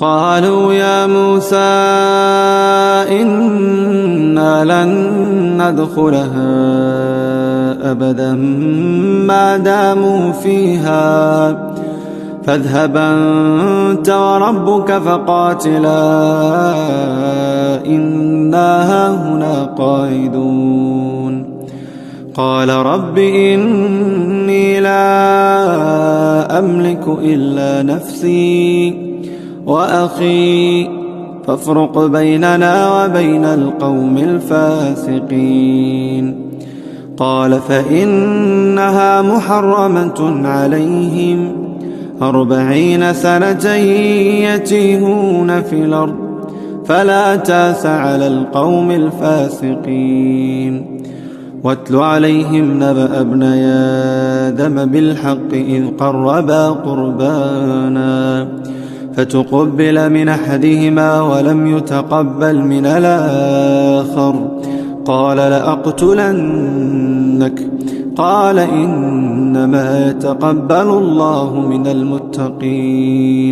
قالوا يا موسى إنا لن ندخلها أبدا ما داموا فيها فاذهب أنت وربك فقاتلا إنا هاهنا قاعدون قال رب إني لا أملك إلا نفسي وأخي فافرق بيننا وبين القوم الفاسقين قال فإنها محرمة عليهم 40 سنة يتيهون في الأرض فلا تأس على القوم الفاسقين واتل عليهم نبأ ابني آدم بالحق إذ قربا قربانا فتقبل من أحدهما ولم يتقبل من الآخر قال لأقتلنك قال إنما يتقبل الله من المتقين